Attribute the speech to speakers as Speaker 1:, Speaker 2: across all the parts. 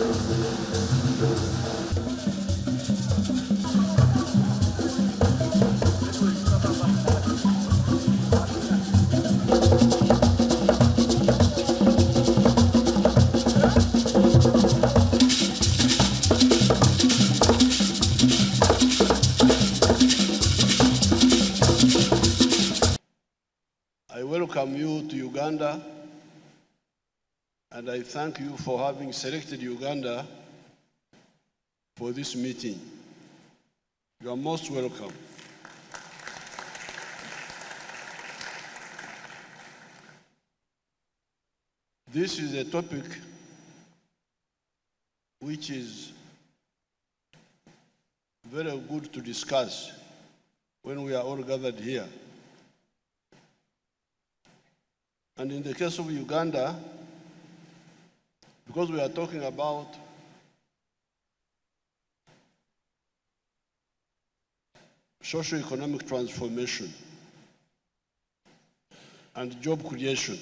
Speaker 1: I welcome you to Uganda, and I thank you for having selected Uganda for this meeting. You are most welcome. This is a topic which is very good to discuss when we are all gathered here. And in the case of Uganda, because we are talking about socio-economic transformation and job creation,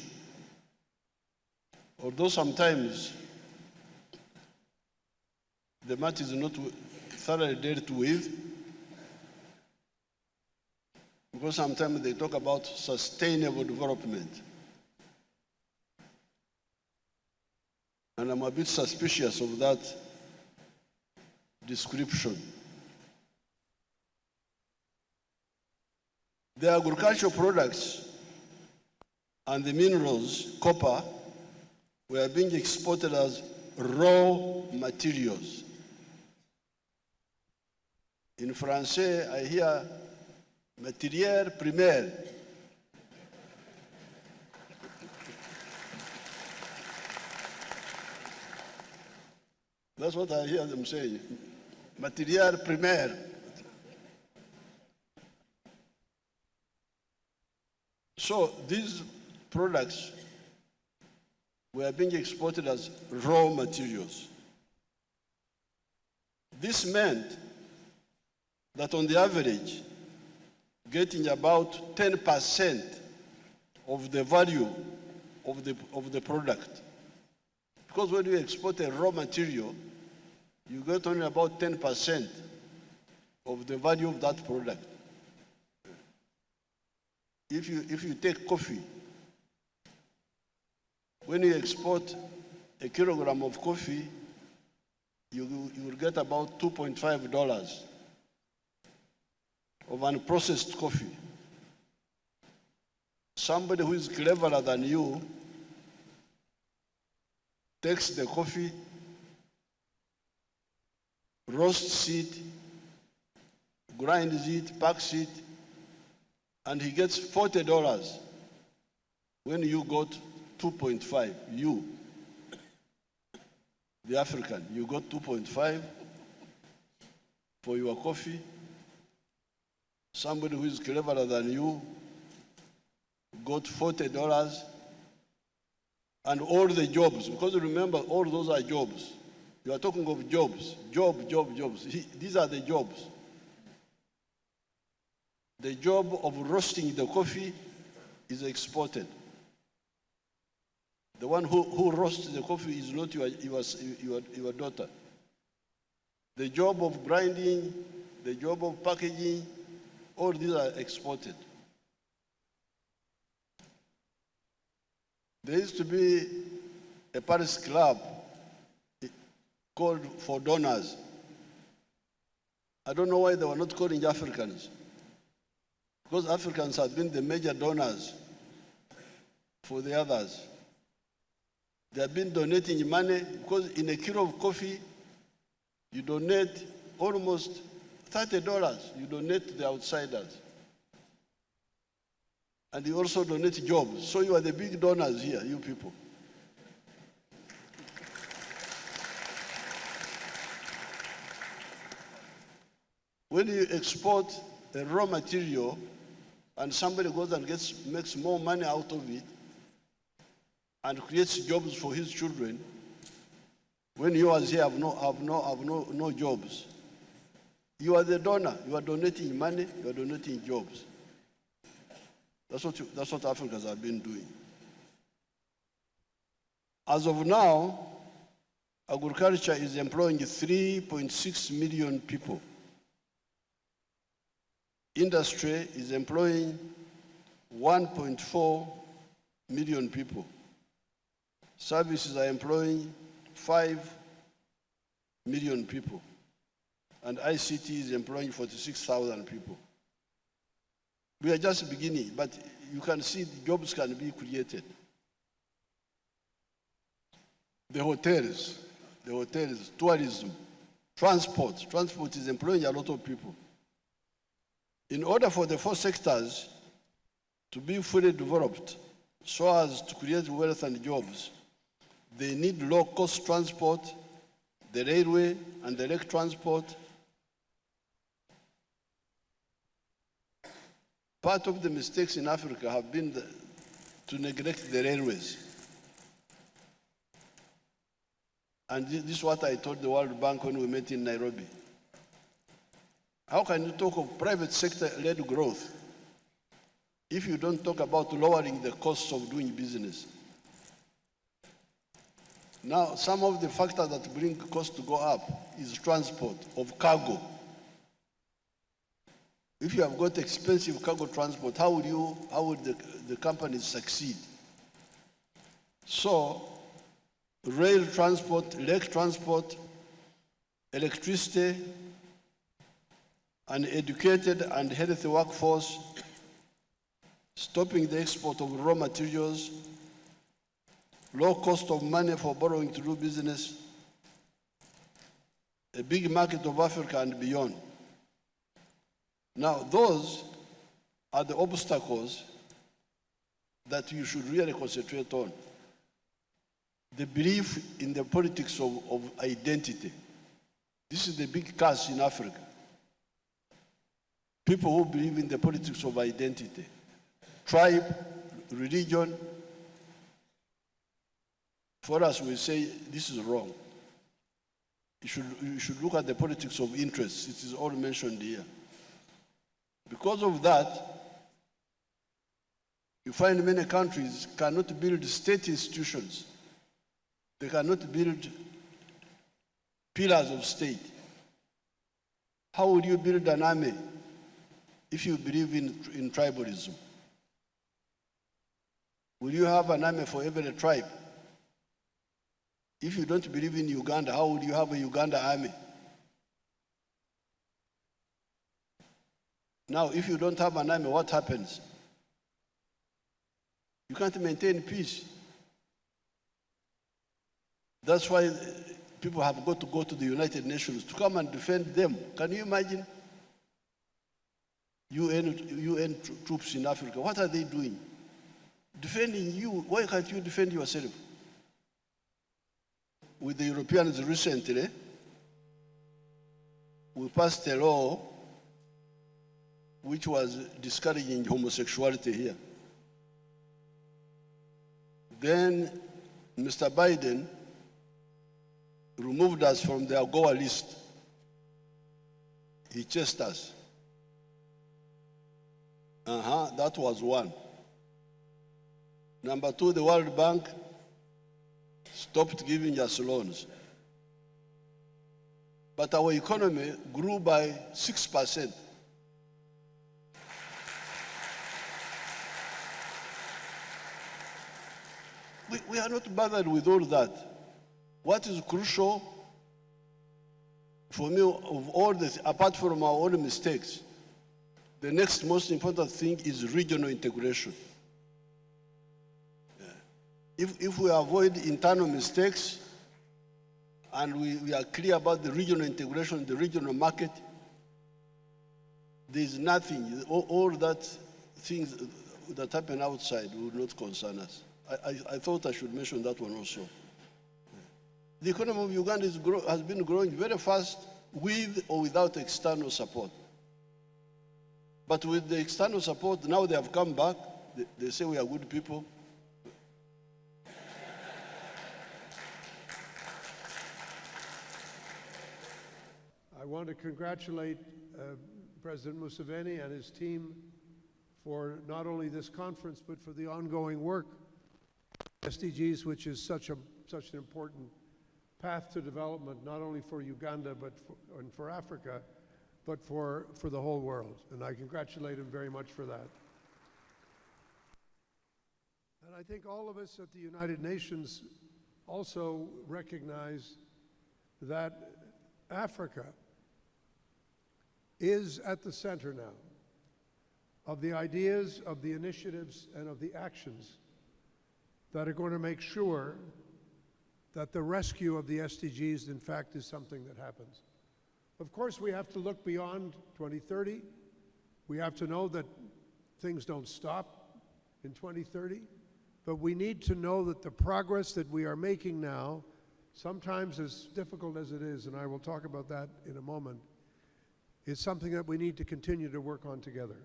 Speaker 1: although sometimes the matter is not thoroughly dealt with, because sometimes they talk about sustainable development. And I'm a bit suspicious of that description. The agricultural products and the minerals, copper, were being exported as raw materials. In Francais, I hear matière première. That's what I hear them saying, matière première. So these products were being exported as raw materials. This meant that on the average, getting about 10% of the value of the product. Because when you export a raw material, you get only about 10% of the value of that product. If you take coffee, when you export a kilogram of coffee, you will get about $2.5 of unprocessed coffee. Somebody who is cleverer than you takes the coffee, roasts it, grinds it, packs it, and he gets $40 when you got 2.5. You, the African, you got 2.5 for your coffee. Somebody who is cleverer than you got $40, and all the jobs, because remember, all those are jobs. You are talking of jobs, jobs. These are the jobs. The job of roasting the coffee is exported. The one who roasts the coffee is not your daughter. The job of grinding, the job of packaging, all these are exported. There used to be a Paris club called for donors. I don't know why they were not calling Africans. Because Africans have been the major donors for the others. They have been donating money, because in a kilo of coffee, you donate almost $30. You donate to the outsiders. And you also donate jobs. So you are the big donors here, you people. When you export a raw material and somebody goes and makes more money out of it and creates jobs for his children, when yours here have no jobs, you are the donor. You are donating money. You are donating jobs. That's what Africans have been doing. As of now, Agriculture is employing 3.6 million people. Industry is employing 1.4 million people. Services are employing 5 million people. And ICT is employing 46,000 people. We are just beginning, but you can see the jobs can be created. The hotels, tourism, transport is employing a lot of people. In order for the 4 sectors to be fully developed so as to create wealth and jobs, they need low-cost transport, the railway and the lake transport. Part of the mistakes in Africa have been to neglect the railways. And this is what I told the World Bank when we met in Nairobi. How can you talk of private sector-led growth if you don't talk about lowering the costs of doing business? Now, some of the factors that bring costs to go up is transport of cargo. If you have got expensive cargo transport, how would the companies succeed? So, rail transport, lake transport, electricity, an educated and healthy workforce, stopping the export of raw materials, low cost of money for borrowing to do business, a big market of Africa and beyond. Now, those are the obstacles that you should really concentrate on. The belief in the politics of identity. This is the big curse in Africa. People who believe in the politics of identity. Tribe, religion. For us, we say this is wrong. You should look at the politics of interests. It is all mentioned here. Because of that, you find many countries cannot build state institutions. They cannot build pillars of state. How would you build an army if you believe in tribalism? Will you have an army for every tribe? If you don't believe in Uganda, how would you have a Uganda army? Now, if you don't have an army, what happens? You can't maintain peace. That's why people have got to go to the United Nations to come and defend them. Can you imagine? UN troops in Africa, what are they doing? Defending you. Why can't you defend yourself? With the Europeans recently, we passed a law which was discouraging homosexuality here. Then Mr. Biden removed us from the AGOA list. He chased us. That was one. Number two, the World Bank stopped giving us loans. But our economy grew by 6%. We are not bothered with all that. What is crucial for me of all this, apart from our own mistakes, the next most important thing is regional integration. If we avoid internal mistakes and we are clear about the regional integration, the regional market, there is nothing, all that things that happen outside will not concern us. I thought I should mention that one also. The economy of Uganda has been growing very fast with or without external support. But with the external support, now they have come back. They say we are good people.
Speaker 2: I want to congratulate President Museveni and his team for not only this conference, but for the ongoing work, SDGs, which is such an important path to development, not only for Uganda and for Africa, but for the whole world. And I congratulate him very much for that. And I think all of us at the United Nations also recognize that Africa is at the center now of the ideas, of the initiatives, and of the actions that are going to make sure that the rescue of the SDGs, in fact, is something that happens. Of course, we have to look beyond 2030. We have to know that things don't stop in 2030, but we need to know that the progress that we are making now, sometimes as difficult as it is, and I will talk about that in a moment, is something that we need to continue to work on together.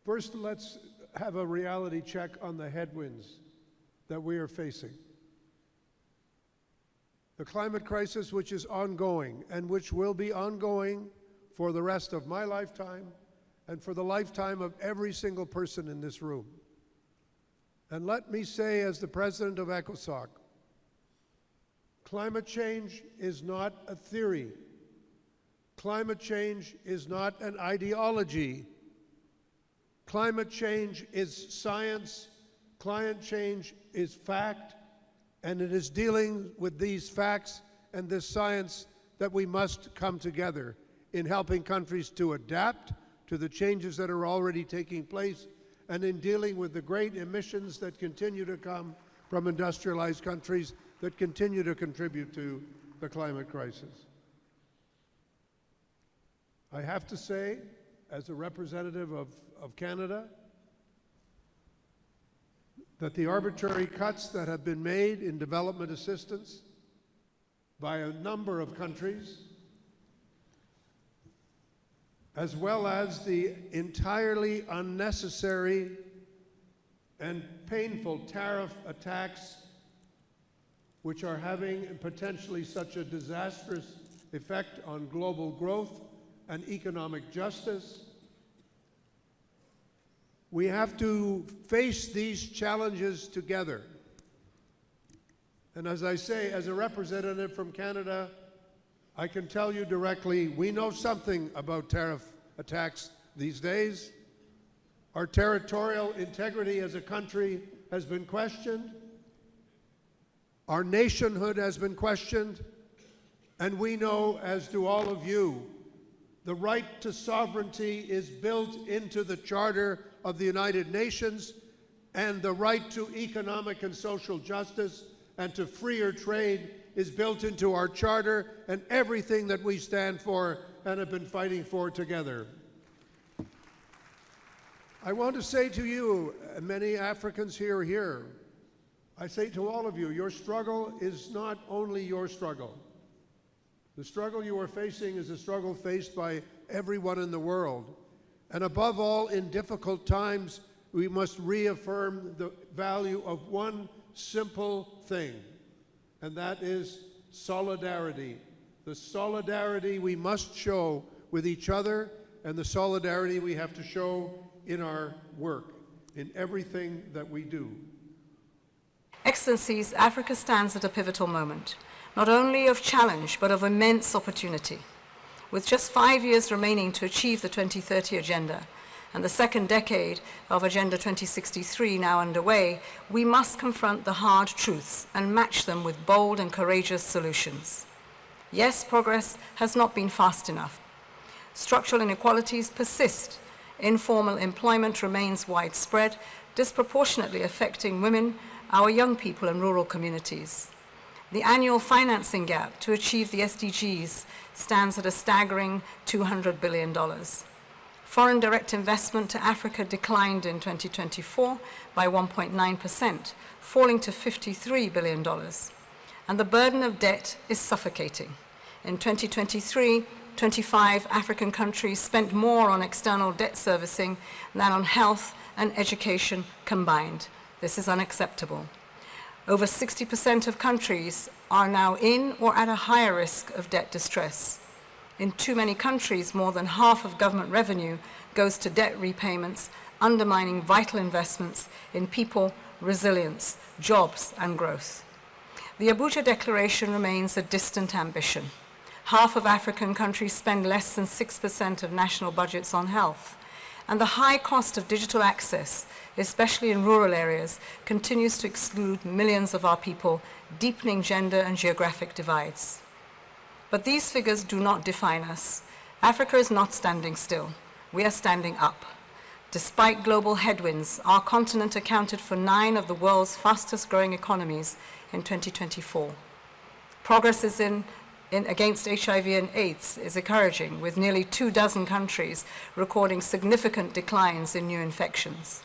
Speaker 2: First, let's have a reality check on the headwinds that we are facing. The climate crisis, which is ongoing and which will be ongoing for the rest of my lifetime and for the lifetime of every single person in this room. And let me say, as the president of ECOSOC, climate change is not a theory. Climate change is not an ideology. Climate change is science. Climate change is fact. And it is dealing with these facts and this science that we must come together in helping countries to adapt to the changes that are already taking place and in dealing with the great emissions that continue to come from industrialized countries that continue to contribute to the climate crisis. I have to say, as a representative of Canada, that the arbitrary cuts that have been made in development assistance by a number of countries, as well as the entirely unnecessary and painful tariff attacks which are having potentially such a disastrous effect on global growth and economic justice. We have to face these challenges together. And as I say, as a representative from Canada, I can tell you directly, we know something about tariff attacks these days. Our territorial integrity as a country has been questioned. Our nationhood has been questioned. And we know, as do all of you, the right to sovereignty is built into the Charter of the United Nations, and the right to economic and social justice and to freer trade is built into our Charter and everything that we stand for and have been fighting for together. I want to say to you, many Africans here, I say to all of you, your struggle is not only your struggle. The struggle you are facing is a struggle faced by everyone in the world. And above all, in difficult times, we must reaffirm the value of one simple thing, and that is solidarity. The solidarity we must show with each other, and the solidarity we have to show in our work, in everything that we do.
Speaker 3: Excellencies, Africa stands at a pivotal moment, not only of challenge, but of immense opportunity. With just 5 years remaining to achieve the 2030 Agenda and the second decade of Agenda 2063 now underway, we must confront the hard truths and match them with bold and courageous solutions. Yes, progress has not been fast enough. Structural inequalities persist. Informal employment remains widespread, disproportionately affecting women, our young people, and rural communities. The annual financing gap to achieve the SDGs stands at a staggering $200 billion. Foreign direct investment to Africa declined in 2024 by 1.9%, falling to $53 billion. And the burden of debt is suffocating. In 2023, 25 African countries spent more on external debt servicing than on health and education combined. This is unacceptable. Over 60% of countries are now in or at a higher risk of debt distress. In too many countries, more than half of government revenue goes to debt repayments, undermining vital investments in people, resilience, jobs, and growth. The Abuja Declaration remains a distant ambition. Half of African countries spend less than 6% of national budgets on health, and the high cost of digital access, especially in rural areas, continues to exclude millions of our people, deepening gender and geographic divides. But these figures do not define us. Africa is not standing still. We are standing up. Despite global headwinds, our continent accounted for 9 of the world's fastest growing economies in 2024. Progress is against HIV and AIDS is encouraging, with nearly 24 countries recording significant declines in new infections.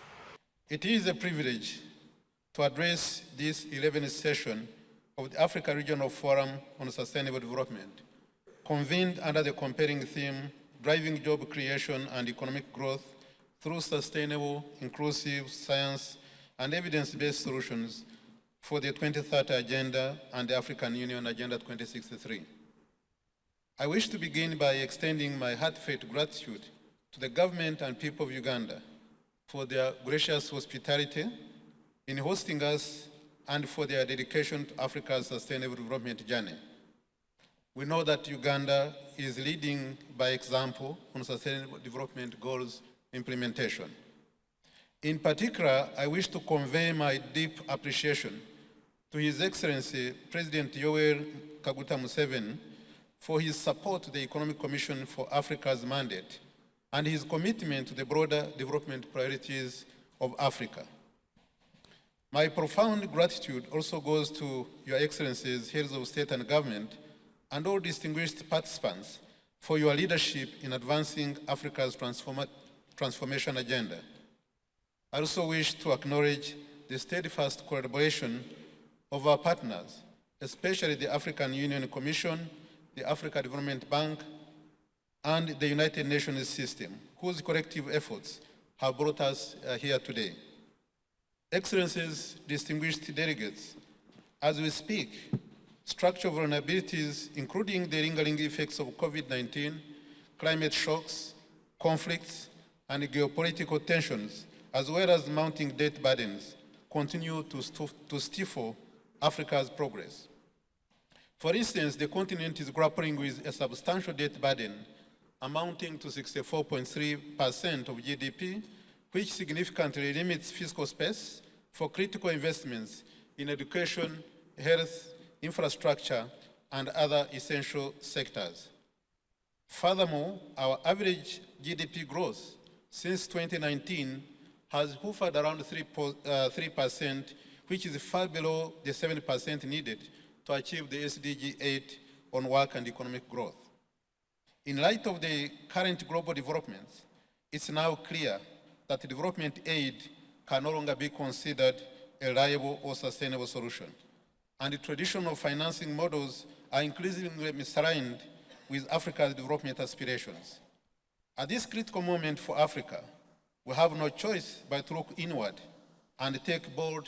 Speaker 4: It is a privilege to address this 11th session of the Africa Regional Forum on Sustainable Development, convened under the compelling theme, Driving Job Creation and Economic Growth through Sustainable, Inclusive, Science, and Evidence-Based Solutions for the 2030 Agenda and the African Union Agenda 2063. I wish to begin by extending my heartfelt gratitude to the government and people of Uganda for their gracious hospitality in hosting us and for their dedication to Africa's sustainable development journey. We know that Uganda is leading by example on sustainable development goals implementation. In particular, I wish to convey my deep appreciation to His Excellency President Yoweri Kaguta Museveni for his support to the Economic Commission for Africa's mandate and his commitment to the broader development priorities of Africa. My profound gratitude also goes to Your Excellencies, Heads of State and Government, and all distinguished participants for your leadership in advancing Africa's transformation agenda. I also wish to acknowledge the steadfast collaboration of our partners, especially the African Union Commission, the Africa Development Bank, and the United Nations system, whose collective efforts have brought us here today. Excellencies, distinguished delegates, as we speak, structural vulnerabilities, including the lingering effects of COVID-19, climate shocks, conflicts, and geopolitical tensions, as well as mounting debt burdens, continue to stifle Africa's progress. For instance, the continent is grappling with a substantial debt burden amounting to 64.3% of GDP, which significantly limits fiscal space for critical investments in education, health, infrastructure, and other essential sectors. Furthermore, our average GDP growth since 2019 has hovered around 3%, which is far below the 7% needed to achieve the SDG 8 on work and economic growth. In light of the current global developments, it's now clear that development aid can no longer be considered a reliable or sustainable solution, and the traditional financing models are increasingly misaligned with Africa's development aspirations. At this critical moment for Africa, we have no choice but to look inward and take bold,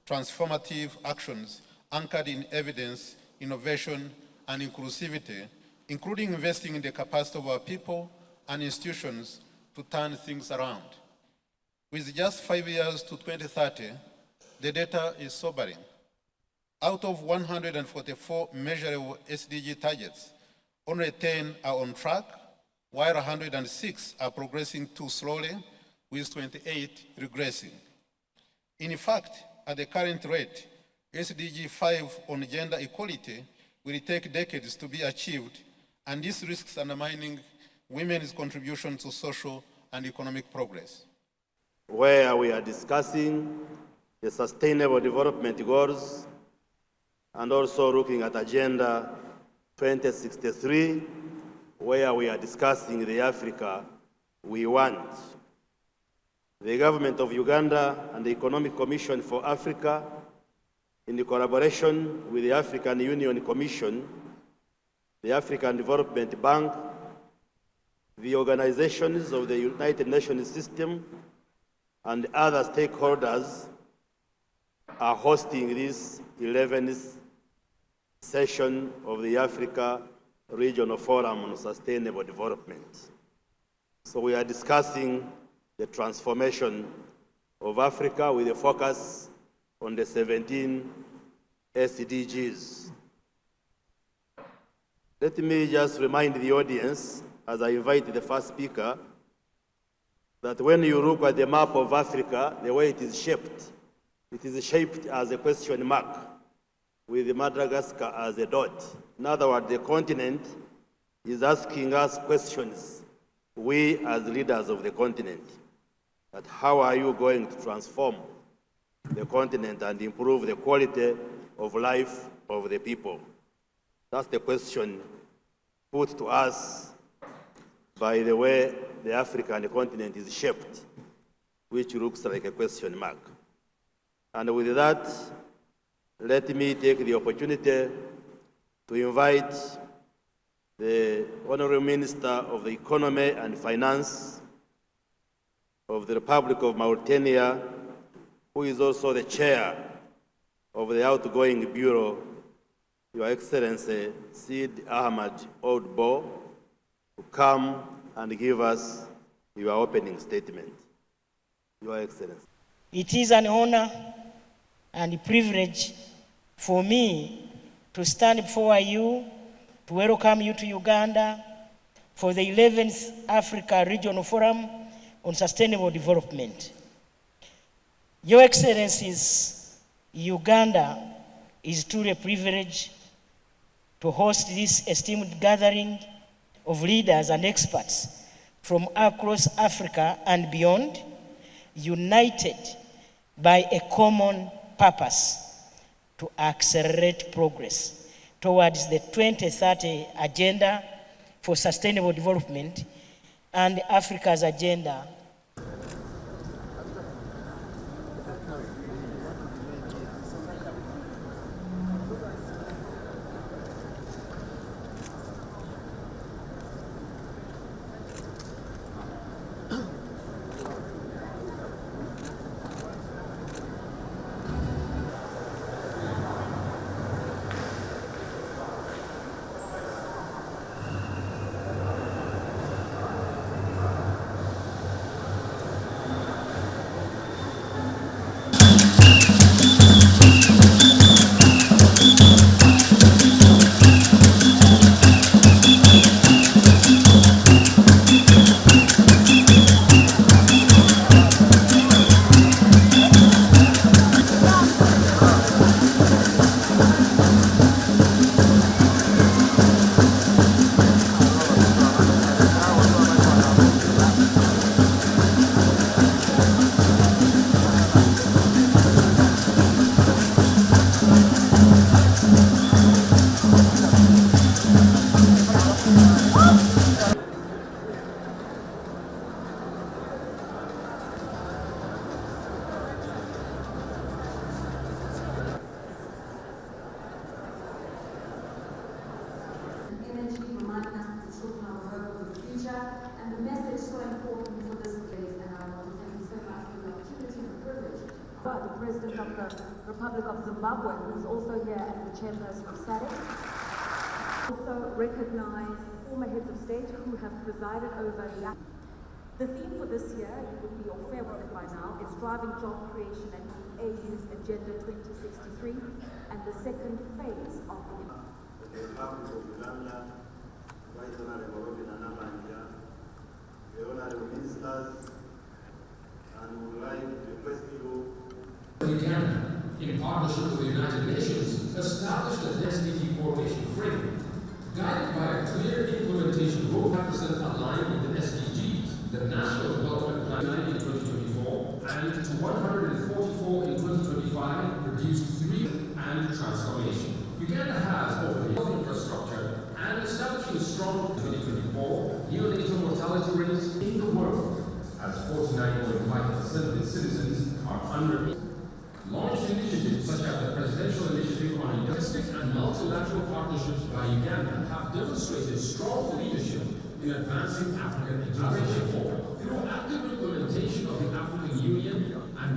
Speaker 4: transformative actions anchored in evidence, innovation, and inclusivity, including investing in the capacity of our people and institutions to turn things around. With just 5 years to 2030, the data is sobering. Out of 144 measurable SDG targets, only 10 are on track, while 106 are progressing too slowly, with 28 regressing. In fact, at the current rate, SDG 5 on gender equality will take decades to be achieved, and this risks undermining women's contribution to social and economic progress.
Speaker 5: Where we are discussing the Sustainable Development Goals and also looking at Agenda 2063, where we are discussing the Africa we want. The government of Uganda and the Economic Commission for Africa, in the collaboration with the African Union Commission, the African Development Bank, the organizations of the United Nations system, and other stakeholders are hosting this 11th session of the Africa Regional Forum on Sustainable Development. So we are discussing the transformation of Africa with a focus on the 17 SDGs. Let me just remind the audience, as I invite the first speaker, that when you look at the map of Africa, the way it is shaped as a question mark, with Madagascar as a dot. In other words, the continent is asking us questions, we as leaders of the continent, that how are you going to transform the continent and improve the quality of life of the people? That's the question put to us by the way the African continent is shaped, which looks like a question mark. And with that, let me take the opportunity to invite the Honorable Minister of the Economy and Finance of the Republic of Mauritania, who is also the chair of the outgoing bureau, Your Excellency Sid Ahmad Oudbo, to come and give us your opening statement. Your Excellency.
Speaker 6: It is an honor and a privilege for me to stand before you to welcome you to Uganda for the 11th Africa Regional Forum on Sustainable Development. Your Excellencies, Uganda is truly a privilege to host this esteemed gathering of leaders and experts from across Africa and beyond, united by a common purpose to accelerate progress towards the 2030 Agenda for Sustainable Development and Africa's Agenda .
Speaker 7: The President of the Republic of Zimbabwe, who is also here as the chairperson of SADC. Also recognize former heads of state who have presided over the theme for this year, you would be all fair with it by now, is driving job creation and AU's Agenda 2063 and the second phase of the
Speaker 8: Uganda, in partnership with the United Nations, established an SDG coordination framework, guided by a clear implementation roadmap aligned with the SDGs, the National Development Plan in 2024, and to 144 in 2025, produced 3 and transformation. Uganda has over the health infrastructure and establishing strong 2024 neonatal mortality rates in the world, as 49.5% of its citizens are under. Launched initiatives such as the Presidential Initiative on Domestic and Multilateral Partnerships by Uganda have demonstrated strong leadership in advancing African integration through active implementation of the African Union